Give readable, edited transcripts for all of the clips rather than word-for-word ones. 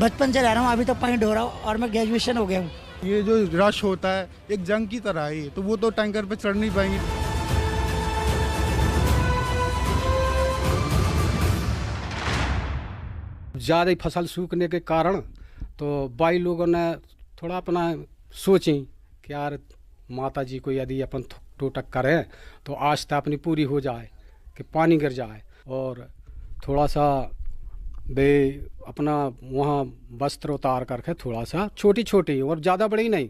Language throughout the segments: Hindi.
बचपन से रह रहा हूँ, अभी तक पानी ढो रहा हूँ और मैं ग्रेजुएशन हो गया हूँ। ये जो रश होता है एक जंग की तरह है, तो वो तो टैंकर पे चढ़ नहीं पाएंगे। ज़्यादा फसल सूखने के कारण तो भाई लोगों ने थोड़ा अपना सोचें कि यार माता जी को यदि अपन टोटक करें तो आस्था अपनी पूरी हो जाए कि पानी गिर जाए, और थोड़ा सा वे अपना वहाँ वस्त्र उतार करके थोड़ा सा छोटी छोटी और ज़्यादा बड़ी नहीं,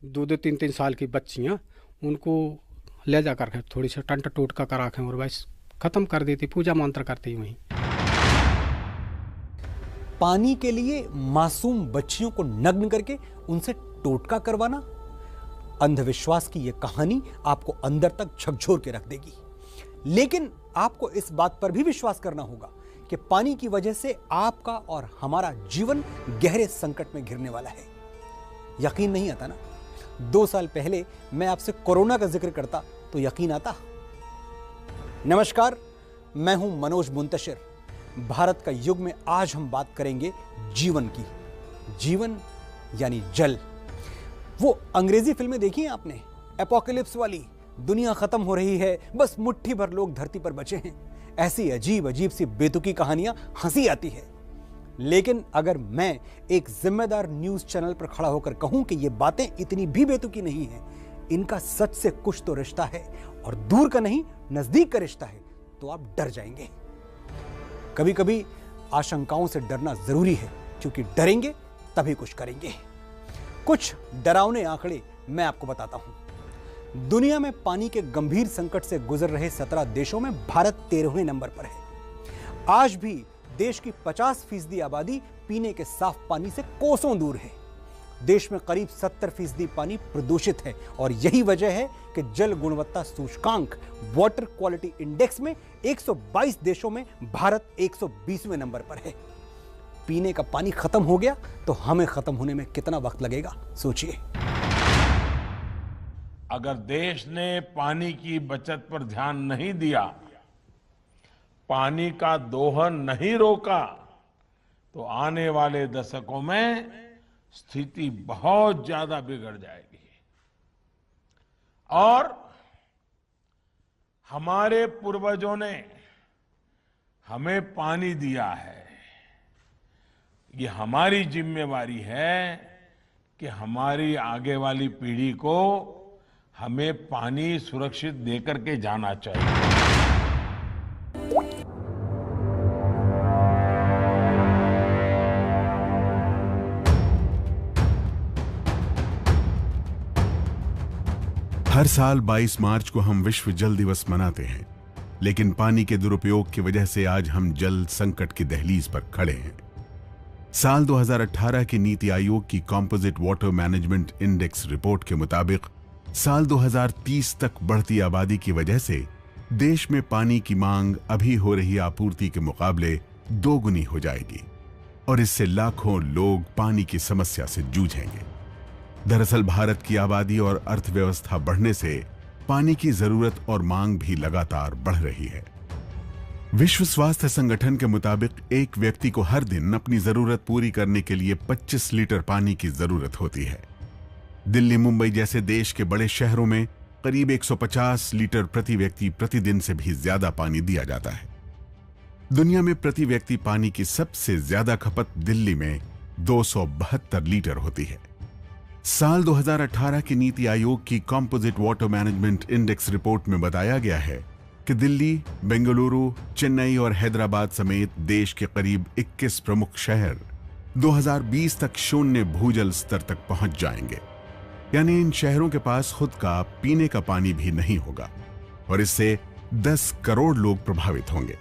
2-3 साल की बच्चियाँ उनको ले जा करके थोड़ी सी टंट टोटका करा के और बस ख़त्म कर देती, पूजा मंत्र करती वहीं। पानी के लिए मासूम बच्चियों को नग्न करके उनसे टोटका करवाना, अंधविश्वास की यह कहानी आपको अंदर तक झकझोर के रख देगी। लेकिन आपको इस बात पर भी विश्वास करना होगा कि पानी की वजह से आपका और हमारा जीवन गहरे संकट में घिरने वाला है। यकीन नहीं आता ना? 2 साल पहले मैं आपसे कोरोना का जिक्र करता तो यकीन आता? नमस्कार, मैं हूं मनोज मुंतशिर। भारत का युग में आज हम बात करेंगे जीवन की। जीवन यानी जल। वो अंग्रेजी फिल्में देखी हैं आपने, एपोकलिप्स वाली, दुनिया खत्म हो रही है, बस मुट्ठी भर लोग धरती पर बचे हैं। ऐसी अजीब अजीब सी बेतुकी कहानियां हंसी आती है। लेकिन अगर मैं एक जिम्मेदार न्यूज चैनल पर खड़ा होकर कहूं कि ये बातें इतनी भी बेतुकी नहीं है, इनका सच से कुछ तो रिश्ता है, और दूर का नहीं नजदीक का रिश्ता है, तो आप डर जाएंगे। कभी कभी आशंकाओं से डरना जरूरी है, क्योंकि डरेंगे तभी कुछ करेंगे। कुछ डरावने आंकड़े मैं आपको बताता हूं। दुनिया में पानी के गंभीर संकट से गुजर रहे 17 देशों में भारत 13वें नंबर पर है। आज भी देश की 50% आबादी पीने के साफ पानी से कोसों दूर है। देश में करीब 70% पानी प्रदूषित है, और यही वजह है कि जल गुणवत्ता सूचकांक वाटर क्वालिटी इंडेक्स में 122 देशों में भारत 120वें नंबर पर है। पीने का पानी खत्म हो गया तो हमें खत्म होने में कितना वक्त लगेगा, सोचिए। अगर देश ने पानी की बचत पर ध्यान नहीं दिया, पानी का दोहन नहीं रोका, तो आने वाले दशकों में स्थिति बहुत ज्यादा बिगड़ जाएगी। और हमारे पूर्वजों ने हमें पानी दिया है, ये हमारी जिम्मेवारी है कि हमारी आगे वाली पीढ़ी को हमें पानी सुरक्षित देकर के जाना चाहिए। हर साल 22 मार्च को हम विश्व जल दिवस मनाते हैं, लेकिन पानी के दुरुपयोग की वजह से आज हम जल संकट की दहलीज पर खड़े हैं। साल 2018 की नीति आयोग की composite water management index report के मुताबिक साल 2030 तक बढ़ती आबादी की वजह से देश में पानी की मांग अभी हो रही आपूर्ति के मुकाबले 2 गुनी हो जाएगी, और इससे लाखों लोग पानी की समस्या से जूझेंगे। दरअसल भारत की आबादी और अर्थव्यवस्था बढ़ने से पानी की जरूरत और मांग भी लगातार बढ़ रही है। विश्व स्वास्थ्य संगठन के मुताबिक एक व्यक्ति को हर दिन अपनी जरूरत पूरी करने के लिए 25 लीटर पानी की जरूरत होती है। दिल्ली, मुंबई जैसे देश के बड़े शहरों में करीब 150 लीटर प्रति व्यक्ति प्रतिदिन से भी ज्यादा पानी दिया जाता है। दुनिया में प्रति व्यक्ति पानी की सबसे ज्यादा खपत दिल्ली में 272 लीटर होती है। साल 2018 की नीति आयोग की composite water management index report में बताया गया है कि दिल्ली, बेंगलुरु, चेन्नई और हैदराबाद समेत देश के करीब 21 प्रमुख शहर 2020 तक शून्य भूजल स्तर तक पहुंच जाएंगे। यानी इन शहरों के पास खुद का पीने का पानी भी नहीं होगा, और इससे 10 करोड़ लोग प्रभावित होंगे।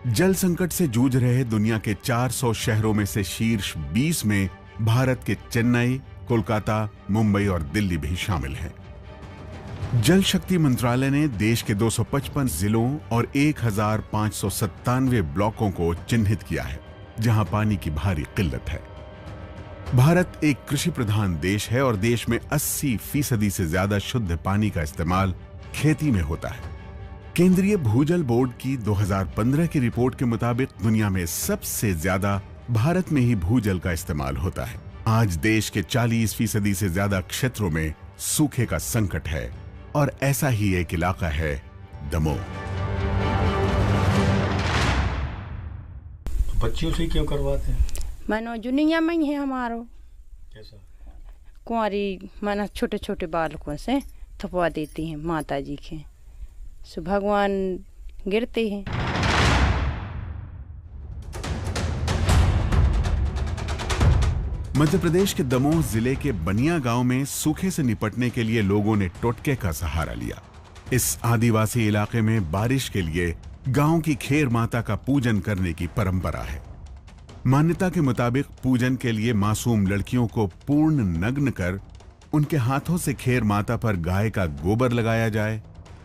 जल संकट से जूझ रहे दुनिया के 400 शहरों में से शीर्ष 20 में भारत के चेन्नई, कोलकाता, मुंबई और दिल्ली भी शामिल हैं। जल शक्ति मंत्रालय ने देश के 255 जिलों और 1597 ब्लॉकों को चिन्हित किया है जहां पानी की भारी किल्लत है। भारत एक कृषि प्रधान देश है और देश में 80% से ज्यादा शुद्ध पानी का इस्तेमाल खेती में होता है। केंद्रीय भूजल बोर्ड की 2015 की रिपोर्ट के मुताबिक दुनिया में सबसे ज्यादा भारत में ही भूजल का इस्तेमाल होता है। आज देश के 40% से ज्यादा क्षेत्रों में सूखे का संकट है और ऐसा ही एक इलाका है दमोह। बच्चियों से क्यों करवाते हैं? मानो दुनिया में ही है हमारो कैसा? कुंवारी माना छोटे छोटे बालकों से थपवा देती हैं माता जी के, सो भगवान गिरते हैं। मध्य प्रदेश के दमोह जिले के बनिया गांव में सूखे से निपटने के लिए लोगों ने टोटके का सहारा लिया। इस आदिवासी इलाके में बारिश के लिए गांव की खेर माता का पूजन करने की परंपरा है। मान्यता के मुताबिक पूजन के लिए मासूम लड़कियों को पूर्ण नग्न कर उनके हाथों से खेर माता पर गाय का गोबर लगाया जाए।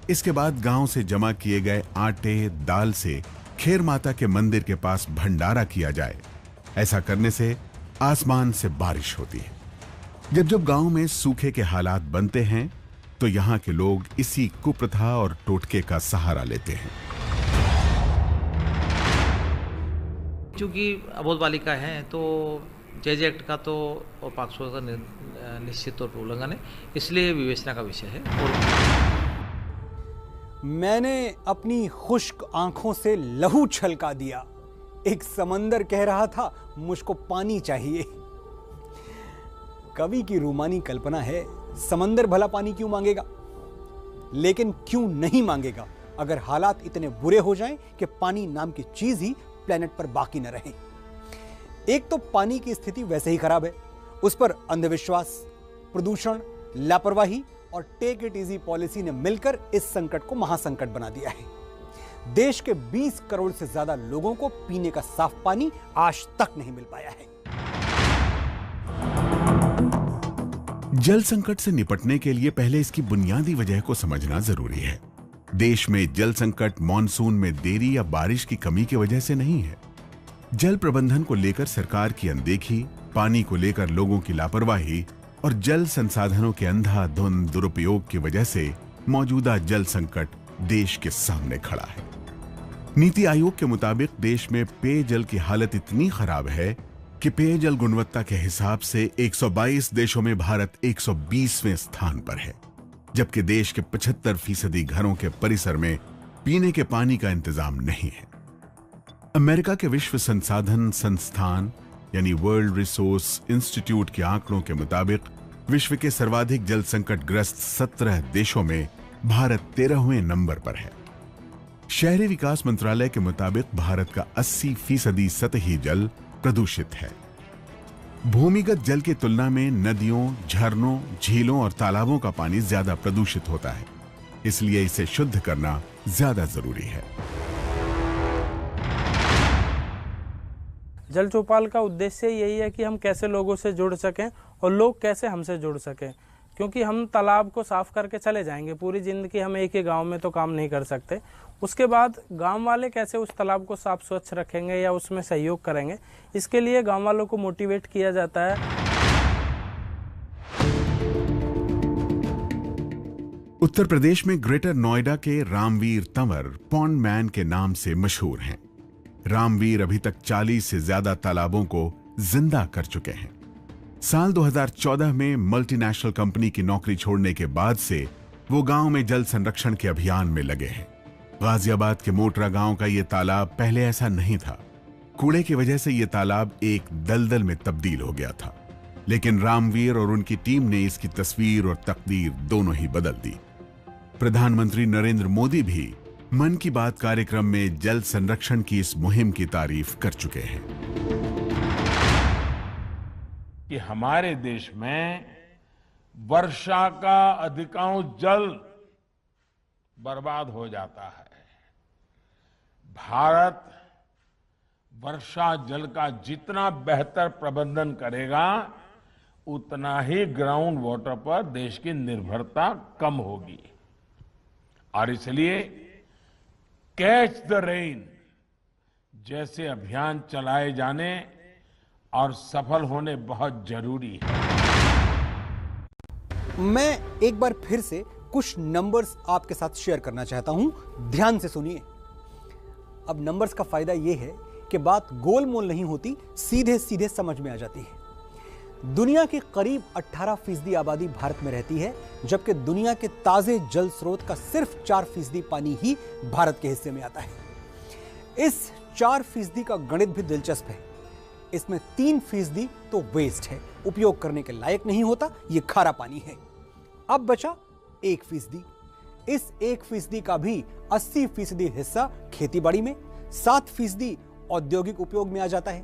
इसके बाद गांव से जमा किए गए आटे दाल से खेर माता के मंदिर के पास भंडारा किया जाए। ऐसा करने से आसमान से बारिश होती है। जब गांव में सूखे के हालात बनते हैं तो यहां के लोग इसी कुप्रथा और टोटके का सहारा लेते हैं। चूंकि अबोध बालिका है तो जेजे एक्ट का तो और पाक्सो का निश्चित तौर पर उल्लंघन है, इसलिए विवेचना का विषय है। और मैंने अपनी खुश्क आंखों से लहू छलका दिया। एक समंदर कह रहा था मुझको पानी चाहिए। कवि की रूमानी कल्पना है, समंदर भला पानी क्यों मांगेगा, लेकिन क्यों नहीं मांगेगा अगर हालात इतने बुरे हो जाएं कि पानी नाम की चीज ही प्लेनेट पर बाकी न रहे। एक तो पानी की स्थिति वैसे ही खराब है, उस पर अंधविश्वास, प्रदूषण, लापरवाही और टेक इट इजी पॉलिसी ने मिलकर इस संकट को महासंकट बना दिया है। देश के 20 करोड़ से ज्यादा लोगों को पीने का साफ पानी आज तक नहीं मिल पाया है। जल संकट से निपटने के लिए पहले इसकी बुनियादी वजह को समझना जरूरी है। देश में जल संकट मानसून में देरी या बारिश की कमी की वजह से नहीं है। जल प्रबंधन को लेकर सरकार की अनदेखी, पानी को लेकर लोगों की लापरवाही और जल संसाधनों के अंधाधुंध दुरुपयोग की वजह से मौजूदा जल संकट देश के सामने खड़ा है। नीति आयोग के मुताबिक देश में पेयजल की हालत इतनी खराब है कि पेयजल गुणवत्ता के हिसाब से 122 देशों में भारत 120वें स्थान पर है, जबकि देश के 75% घरों के परिसर में पीने के पानी का इंतजाम नहीं है। अमेरिका के विश्व संसाधन संस्थान यानी वर्ल्ड रिसोर्स इंस्टीट्यूट के आंकड़ों के मुताबिक विश्व के सर्वाधिक जल संकट ग्रस्त 17 देशों में भारत 13वें नंबर पर है। शहरी विकास मंत्रालय के मुताबिक भारत का 80% सतही जल प्रदूषित है। भूमिगत जल की तुलना में नदियों, झरनों, झीलों और तालाबों का पानी ज्यादा प्रदूषित होता है, इसलिए इसे शुद्ध करना ज्यादा जरूरी है। जल चौपाल का उद्देश्य यही है कि हम कैसे लोगों से जुड़ सकें और लोग कैसे हमसे जुड़ सकें, क्योंकि हम तालाब को साफ करके चले जाएंगे, पूरी जिंदगी हम एक ही गांव में तो काम नहीं कर सकते। उसके बाद गांव वाले कैसे उस तालाब को साफ स्वच्छ रखेंगे या उसमें सहयोग करेंगे, इसके लिए गांव वालों को मोटिवेट किया जाता है। उत्तर प्रदेश में ग्रेटर नोएडा के रामवीर तंवर पॉन्ड मैन के नाम से मशहूर हैं। रामवीर अभी तक 40 से ज्यादा तालाबों को जिंदा कर चुके हैं। साल 2014 में मल्टीनेशनल कंपनी की नौकरी छोड़ने के बाद से वो गांव में जल संरक्षण के अभियान में लगे हैं। गाजियाबाद के मोटरा गांव का ये तालाब पहले ऐसा नहीं था। कूड़े की वजह से ये तालाब एक दलदल में तब्दील हो गया था, लेकिन रामवीर और उनकी टीम ने इसकी तस्वीर और तकदीर दोनों ही बदल दी। प्रधानमंत्री नरेंद्र मोदी भी मन की बात कार्यक्रम में जल संरक्षण की इस मुहिम की तारीफ कर चुके हैं। कि हमारे देश में वर्षा का अधिकांश जल बर्बाद हो जाता है। भारत वर्षा जल का जितना बेहतर प्रबंधन करेगा, उतना ही ग्राउंड वाटर पर देश की निर्भरता कम होगी। और इसलिए कैच द रेन जैसे अभियान चलाए जाने और सफल होने बहुत जरूरी है। मैं एक बार फिर से कुछ नंबर्स आपके साथ शेयर करना चाहता हूं, ध्यान से सुनिए। अब नंबर्स का फायदा यह है कि बात गोलमोल नहीं होती, सीधे सीधे समझ में आ जाती है। दुनिया की करीब 18% आबादी भारत में रहती है, जबकि दुनिया के ताजे जल स्रोत का सिर्फ 4% पानी ही भारत के हिस्से में आता है। इस 4% का गणित भी दिलचस्प है। इसमें 3% तो वेस्ट है, उपयोग करने के लायक नहीं होता, यह खारा पानी है। अब बचा 1%। इस 1% का भी 80% हिस्सा खेतीबाड़ी में, 7% औद्योगिक उपयोग में आ जाता है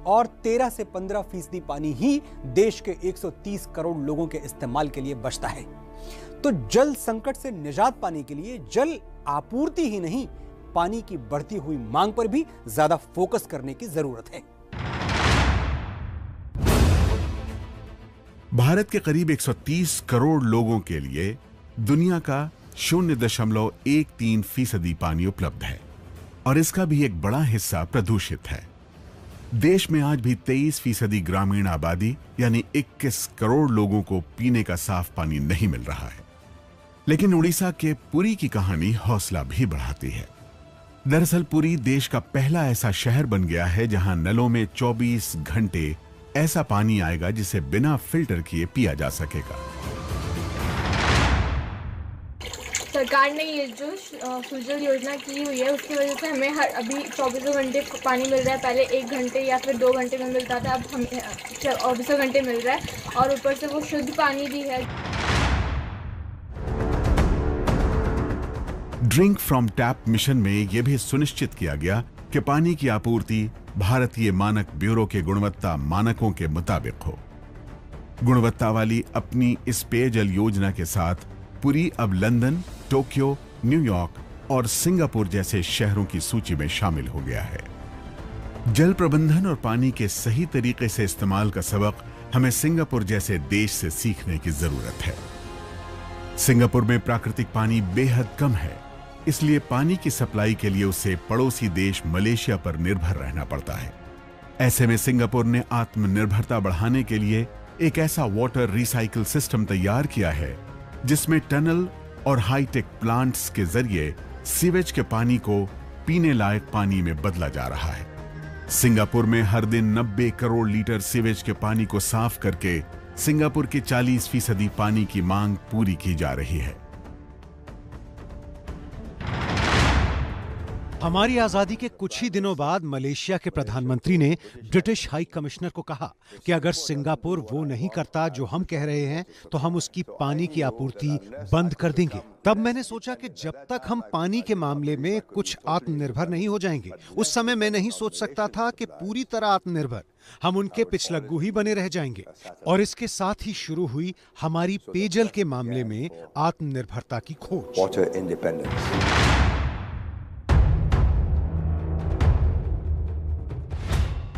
और 13 से 15% पानी ही देश के 130 करोड़ लोगों के इस्तेमाल के लिए बचता है। तो जल संकट से निजात पाने के लिए जल आपूर्ति ही नहीं, पानी की बढ़ती हुई मांग पर भी ज्यादा फोकस करने की जरूरत है। भारत के करीब 130 करोड़ लोगों के लिए दुनिया का 0.13% पानी उपलब्ध है और इसका भी एक बड़ा हिस्सा प्रदूषित है। देश में आज भी 23% ग्रामीण आबादी यानी 21 करोड़ लोगों को पीने का साफ पानी नहीं मिल रहा है। लेकिन उड़ीसा के पुरी की कहानी हौसला भी बढ़ाती है। दरअसल पुरी देश का पहला ऐसा शहर बन गया है जहां नलों में 24 घंटे ऐसा पानी आएगा जिसे बिना फिल्टर किए पिया जा सकेगा। सरकार ने ये जो सुजल योजना की हुई है उसकी वजह से हमें अभी 24 घंटे पानी मिल रहा है। पहले 1 घंटे या फिर 2 घंटे में मिलता था, अब हमें 24 घंटे मिल रहा है और ऊपर से वो शुद्ध पानी भी है। ड्रिंक फ्रॉम टैप मिशन में यह भी सुनिश्चित किया गया कि पानी की आपूर्ति भारतीय मानक ब्यूरो के गुणवत्ता मानकों के मुताबिक हो। गुणवत्ता वाली अपनी इस पेयजल योजना के साथ पुरी अब लंदन, टोक्यो, न्यूयॉर्क और सिंगापुर जैसे शहरों की सूची में शामिल हो गया है। जल प्रबंधन और पानी के सही तरीके से इस्तेमाल का सबक हमें सिंगापुर जैसे देश से सीखने की जरूरत है। सिंगापुर में प्राकृतिक पानी बेहद कम है, इसलिए पानी की सप्लाई के लिए उसे पड़ोसी देश मलेशिया पर निर्भर रहना पड़ता है। ऐसे में सिंगापुर ने आत्मनिर्भरता बढ़ाने के लिए एक ऐसा वाटर रिसाइकिल सिस्टम तैयार किया है जिसमें टनल और हाईटेक प्लांट्स के जरिए सीवेज के पानी को पीने लायक पानी में बदला जा रहा है। सिंगापुर में हर दिन 90 करोड़ लीटर सीवेज के पानी को साफ करके सिंगापुर के 40% पानी की मांग पूरी की जा रही है। हमारी आजादी के कुछ ही दिनों बाद मलेशिया के प्रधानमंत्री ने ब्रिटिश हाई कमिश्नर को कहा कि अगर सिंगापुर वो नहीं करता जो हम कह रहे हैं तो हम उसकी पानी की आपूर्ति बंद कर देंगे। तब मैंने सोचा कि जब तक हम पानी के मामले में कुछ आत्मनिर्भर नहीं हो जाएंगे, उस समय मैं नहीं सोच सकता था कि पूरी तरह आत्मनिर्भर हम उनके पिछलग्गू ही बने रह जाएंगे। और इसके साथ ही शुरू हुई हमारी पेयजल के मामले में आत्मनिर्भरता की खोज।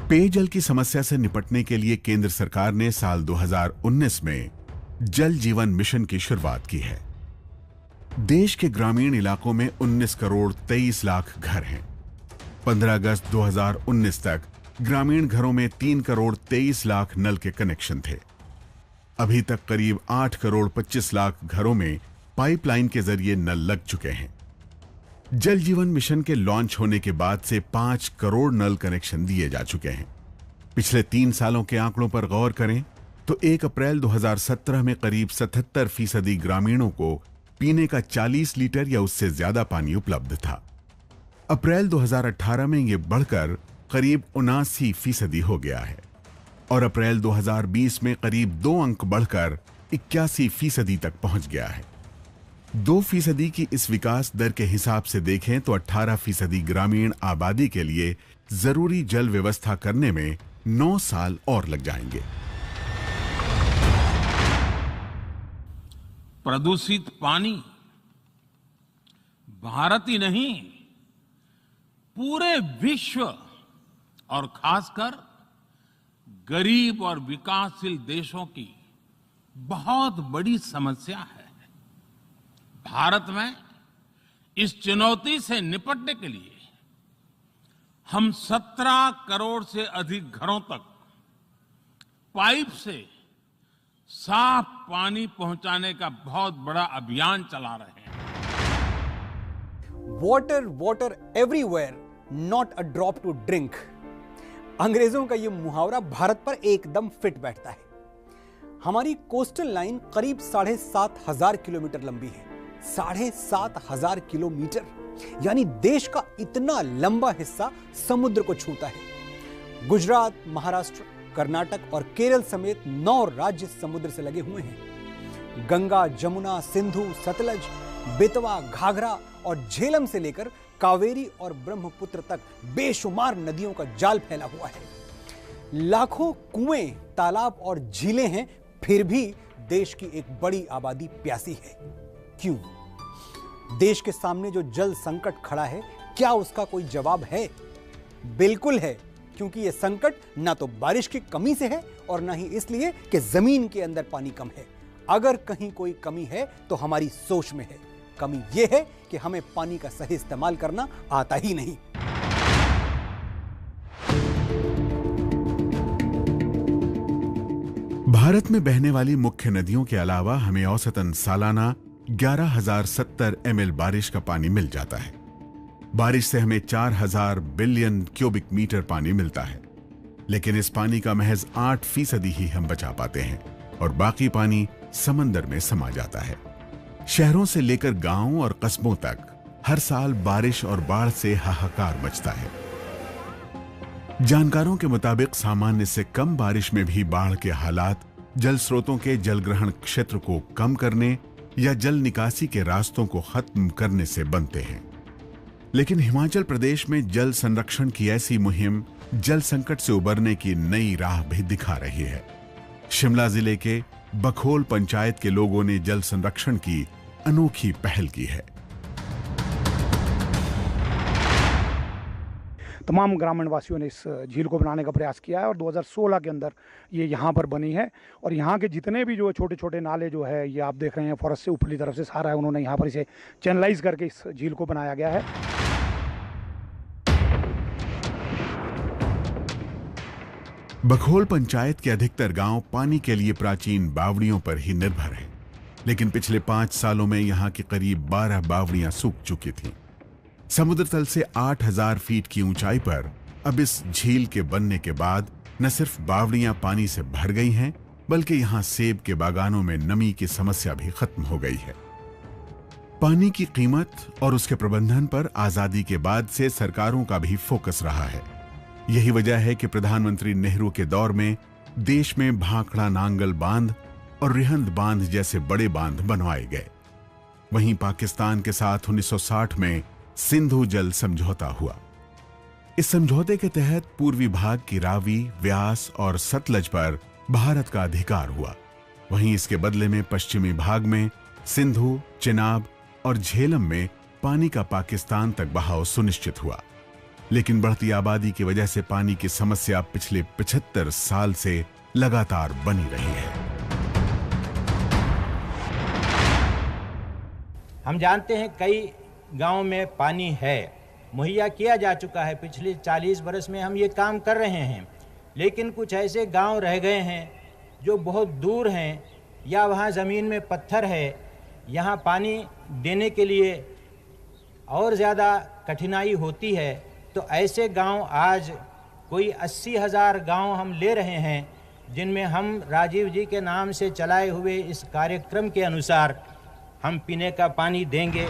पेयजल की समस्या से निपटने के लिए केंद्र सरकार ने साल 2019 में जल जीवन मिशन की शुरुआत की है। देश के ग्रामीण इलाकों में 19 करोड़ 23 लाख घर हैं। 15 अगस्त 2019 तक ग्रामीण घरों में 3 करोड़ 23 लाख नल के कनेक्शन थे। अभी तक करीब 8 करोड़ 25 लाख घरों में पाइपलाइन के जरिए नल लग चुके हैं। जल जीवन मिशन के लॉन्च होने के बाद से 5 करोड़ नल कनेक्शन दिए जा चुके हैं। पिछले 3 सालों के आंकड़ों पर गौर करें तो 1 अप्रैल 2017 में करीब 77% ग्रामीणों को पीने का 40 लीटर या उससे ज्यादा पानी उपलब्ध था। अप्रैल 2018 में यह बढ़कर करीब 79% हो गया है और अप्रैल 2020 में करीब 2 अंक बढ़कर 81% तक पहुंच गया है। 2% की इस विकास दर के हिसाब से देखें तो 18% ग्रामीण आबादी के लिए जरूरी जल व्यवस्था करने में 9 साल और लग जाएंगे। प्रदूषित पानी भारत ही नहीं, पूरे विश्व और खासकर गरीब और विकासशील देशों की बहुत बड़ी समस्या है। भारत में इस चुनौती से निपटने के लिए हम 17 करोड़ से अधिक घरों तक पाइप से साफ पानी पहुंचाने का बहुत बड़ा अभियान चला रहे हैं। Water water everywhere not a drop to drink. अंग्रेजों का यह मुहावरा भारत पर एकदम फिट बैठता है। हमारी कोस्टल लाइन करीब 7,500 किलोमीटर लंबी है। 7,500 किलोमीटर, यानी देश का इतना लंबा हिस्सा समुद्र को छूता है। गुजरात, महाराष्ट्र, कर्नाटक और केरल समेत 9 राज्य समुद्र से लगे हुए हैं। गंगा, जमुना, सिंधु, सतलज, बेतवा, घाघरा और झेलम से लेकर कावेरी और ब्रह्मपुत्र तक बेशुमार नदियों का जाल फैला हुआ है। लाखों कुएं, तालाब और झीलें हैं, फिर भी देश की एक बड़ी आबादी प्यासी है। क्यों? देश के सामने जो जल संकट खड़ा है, क्या उसका कोई जवाब है? बिल्कुल है, क्योंकि यह संकट ना तो बारिश की कमी से है और ना ही इसलिए कि जमीन के अंदर पानी कम है। अगर कहीं कोई कमी है तो हमारी सोच में है। कमी यह है कि हमें पानी का सही इस्तेमाल करना आता ही नहीं। भारत में बहने वाली मुख्य नदियों के अलावा हमें औसतन सालाना 11,070 ml बारिश का पानी मिल जाता है। बारिश से हमें 4,000 बिलियन क्यूबिक मीटर पानी मिलता है, लेकिन इस पानी का महज 8% ही हम बचा पाते हैं और बाकी पानी समंदर में समा जाता है। शहरों से लेकर गांवों और कस्बों तक हर साल बारिश और बाढ़ से हाहाकार मचता है। जानकारों के मुताबिक सामान्य से कम बारिश में भी बाढ़ के हालात जल स्रोतों के जलग्रहण क्षेत्र को कम करने या जल निकासी के रास्तों को खत्म करने से बनते हैं। लेकिन हिमाचल प्रदेश में जल संरक्षण की ऐसी मुहिम जल संकट से उबरने की नई राह भी दिखा रही है। शिमला जिले के बखोल पंचायत के लोगों ने जल संरक्षण की अनोखी पहल की है। तमाम ग्रामीण वासियों ने इस झील को बनाने का प्रयास किया है और 2016 के अंदर ये यहाँ पर बनी है। और यहाँ के जितने भी जो छोटे छोटे नाले जो है, ये आप देख रहे हैं फॉरेस्ट से ऊपरी तरफ से सारा है, उन्होंने यहाँ पर इसे चैनलाइज करके इस झील को बनाया गया है। बखोल पंचायत के अधिकतर गांव पानी के लिए प्राचीन बावड़ियों पर ही निर्भर हैं, लेकिन पिछले 5 सालों में यहाँ की करीब 12 बावड़ियां सूख चुकी थीं। समुद्र तल से 8,000 फीट की ऊंचाई पर अब इस झील के बनने के बाद न सिर्फ बावड़ियां पानी से भर गई हैं, बल्कि यहां सेब के बागानों में नमी की समस्या भी खत्म हो गई है। पानी की कीमत और उसके प्रबंधन पर आजादी के बाद से सरकारों का भी फोकस रहा है। यही वजह है कि प्रधानमंत्री नेहरू के दौर में देश में भाखड़ा नांगल बांध और रिहंद बांध जैसे बड़े बांध बनवाए गए। वहीं पाकिस्तान के साथ 1960 में सिंधु जल समझौता हुआ। इस समझौते के तहत पूर्वी भाग की रावी, व्यास और सतलज पर भारत का अधिकार हुआ। वहीं इसके बदले में पश्चिमी भाग में सिंधु, चिनाब और झेलम में पानी का पाकिस्तान तक बहाव सुनिश्चित हुआ। लेकिन बढ़ती आबादी की वजह से पानी की समस्या पिछले 75 साल से लगातार बनी रही है। हम जानते हैं कई गांव में पानी है, मुहैया किया जा चुका है। पिछले 40 बरस में हम ये काम कर रहे हैं, लेकिन कुछ ऐसे गांव रह गए हैं जो बहुत दूर हैं या वहाँ ज़मीन में पत्थर है। यहाँ पानी देने के लिए और ज़्यादा कठिनाई होती है। तो ऐसे गांव आज कोई 80,000 गांव हम ले रहे हैं, जिनमें हम राजीव जी के नाम से चलाए हुए इस कार्यक्रम के अनुसार हम पीने का पानी देंगे।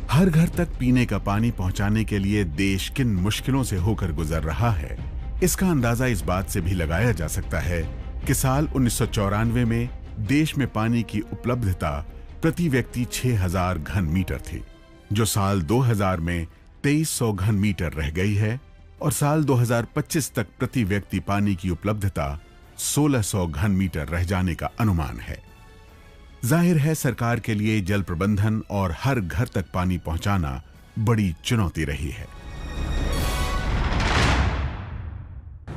हर घर तक पीने का पानी पहुंचाने के लिए देश किन मुश्किलों से होकर गुजर रहा है, इसका अंदाजा इस बात से भी लगाया जा सकता है कि साल 1994 में देश में पानी की उपलब्धता प्रति व्यक्ति 6,000 घन मीटर थी, जो साल 2000 में 2300 घन मीटर रह गई है और साल 2025 तक प्रति व्यक्ति पानी की उपलब्धता 1600 घन मीटर रह जाने का अनुमान है। जाहिर है सरकार के लिए जल प्रबंधन और हर घर तक पानी पहुंचाना बड़ी चुनौती रही है।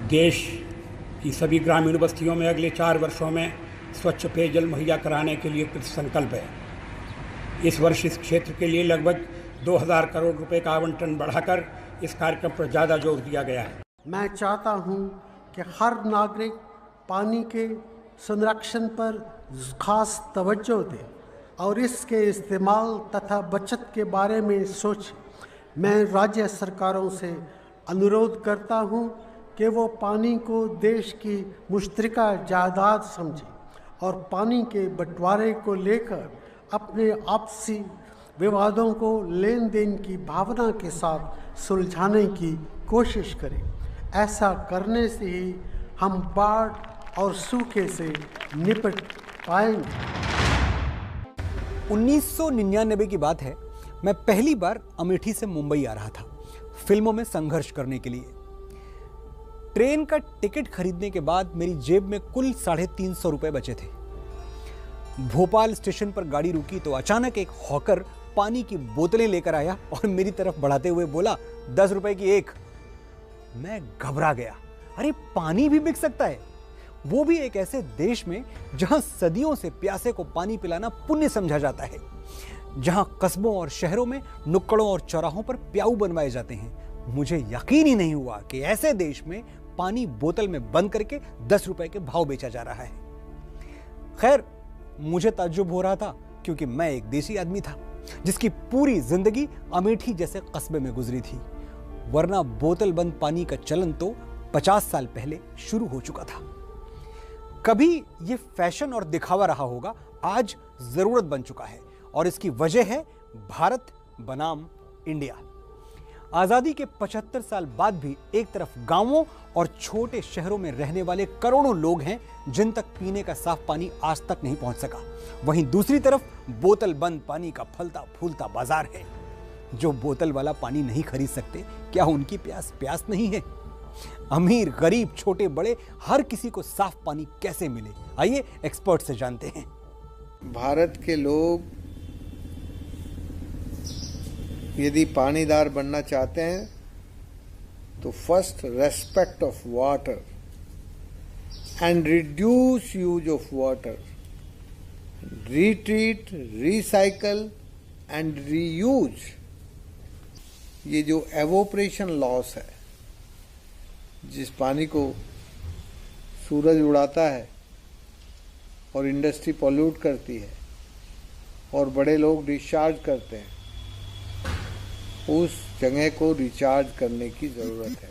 देश की सभी ग्रामीण बस्तियों में अगले 4 वर्षों में स्वच्छ पेयजल मुहैया कराने के लिए कृत संकल्प है। इस वर्ष इस क्षेत्र के लिए लगभग 2000 करोड़ रुपए का आवंटन बढ़ाकर इस कार्यक्रम पर ज़्यादा जोर दिया गया है। मैं चाहता हूं कि हर नागरिक पानी के संरक्षण पर खास तवज्जो दे। और इसके इस्तेमाल तथा बचत के बारे में सोच मैं राज्य सरकारों से अनुरोध करता हूं कि वो पानी को देश की मुश्तरका जायदाद समझें और पानी के बंटवारे को लेकर अपने आपसी विवादों को लेन देन की भावना के साथ सुलझाने की कोशिश करें। ऐसा करने से ही हम बाढ़ और सूखे से निपट पाएंगे। 1999 की बात है, मैं पहली बार अमेठी से मुंबई आ रहा था फिल्मों में संघर्ष करने के लिए। ट्रेन का टिकट खरीदने के बाद मेरी जेब में कुल 350 रुपए बचे थे। भोपाल स्टेशन पर गाड़ी रुकी तो अचानक एक हॉकर पानी की बोतलें लेकर आया और मेरी तरफ बढ़ाते हुए बोला 10 रुपए की एक। मैं घबरा गया। अरे पानी भी बिक सकता है, वो भी एक ऐसे देश में जहां सदियों से प्यासे को पानी पिलाना पुण्य समझा जाता है, जहां कस्बों और शहरों में नुक्कड़ों और चौराहों पर प्याऊ बनवाए जाते हैं। मुझे यकीन ही नहीं हुआ कि ऐसे देश में पानी बोतल में बंद करके 10 रुपए के भाव बेचा जा रहा है। खैर, मुझे ताज्जुब हो रहा था क्योंकि मैं एक देसी आदमी था जिसकी पूरी जिंदगी अमेठी जैसे कस्बे में गुजरी थी, वरना बोतल बंद पानी का चलन तो 50 साल पहले शुरू हो चुका था। कभी यह फैशन और दिखावा रहा होगा, आज जरूरत बन चुका है और इसकी वजह है भारत बनाम इंडिया। आजादी के 75 साल बाद भी एक तरफ गांवों और छोटे शहरों में रहने वाले करोड़ों लोग हैं जिन तक पीने का साफ पानी आज तक नहीं पहुंच सका, वहीं दूसरी तरफ बोतल बंद पानी का फलता फूलता बाजार है। जो बोतल वाला पानी नहीं खरीद सकते, क्या उनकी प्यास नहीं है? अमीर गरीब छोटे बड़े हर किसी को साफ पानी कैसे मिले, आइए एक्सपर्ट से जानते हैं। भारत के लोग यदि पानीदार बनना चाहते हैं तो first respect of water and reduce use of water, retreat, recycle and reuse. ये जो एवोपरेशन लॉस है, जिस पानी को सूरज उड़ाता है और इंडस्ट्री पॉल्यूट करती है और बड़े लोग डिस्चार्ज करते हैं, उस जगह को रिचार्ज करने की जरूरत है।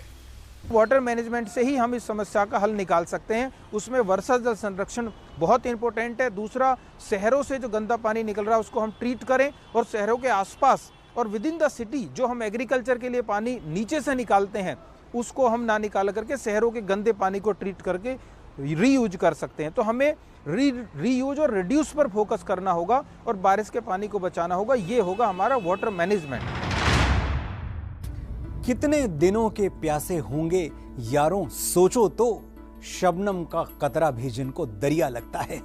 वाटर मैनेजमेंट से ही हम इस समस्या का हल निकाल सकते हैं। उसमें वर्षा जल संरक्षण बहुत इंपॉर्टेंट है। दूसरा, शहरों से जो गंदा पानी निकल रहा है उसको हम ट्रीट करें और शहरों के आसपास और विद इन द सिटी जो हम एग्रीकल्चर के लिए पानी नीचे से निकालते हैं उसको हम ना निकाल करके शहरों के गंदे पानी को ट्रीट करके रीयूज कर सकते हैं। तो हमें रीयूज और रिड्यूस पर फोकस करना होगा और बारिश के पानी को बचाना होगा। ये होगा हमारा वाटर मैनेजमेंट। कितने दिनों के प्यासे होंगे यारों, सोचो तो, शबनम का कतरा भी जिनको दरिया लगता है।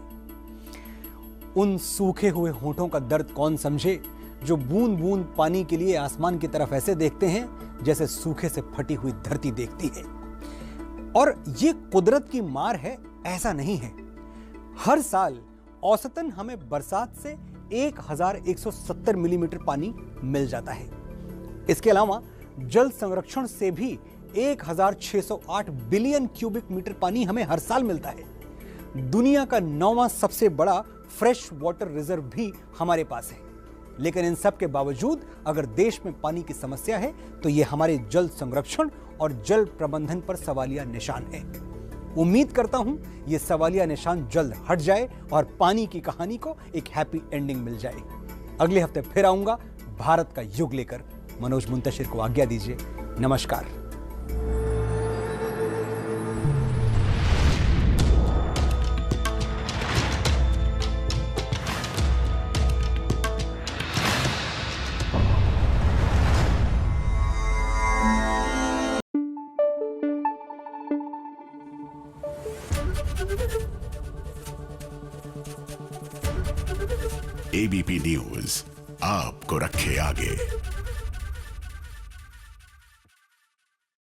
उन सूखे हुए होठों का दर्द कौन समझे जो बूंद बूंद पानी के लिए आसमान की तरफ ऐसे देखते हैं जैसे सूखे से फटी हुई धरती देखती है। और ये कुदरत की मार है, ऐसा नहीं है। हर साल औसतन हमें बरसात से 1170 मिलीमीटर पानी मिल जाता है। इसके अलावा जल संरक्षण से भी 1608 बिलियन क्यूबिक मीटर पानी हमें हर साल मिलता है। दुनिया का 9वां सबसे बड़ा फ्रेश वाटर रिजर्व भी हमारे पास है। लेकिन इन सब के बावजूद अगर देश में पानी की समस्या है तो यह हमारे जल संरक्षण और जल प्रबंधन पर सवालिया निशान है। उम्मीद करता हूं यह सवालिया निशान जल्द हट जाए और पानी की कहानी को एक हैप्पी एंडिंग मिल जाए। अगले हफ्ते फिर आऊंगा भारत का युग लेकर। मनोज मुंतशिर को आज्ञा दीजिए। नमस्कार। एबीपी न्यूज आपको रखे आगे।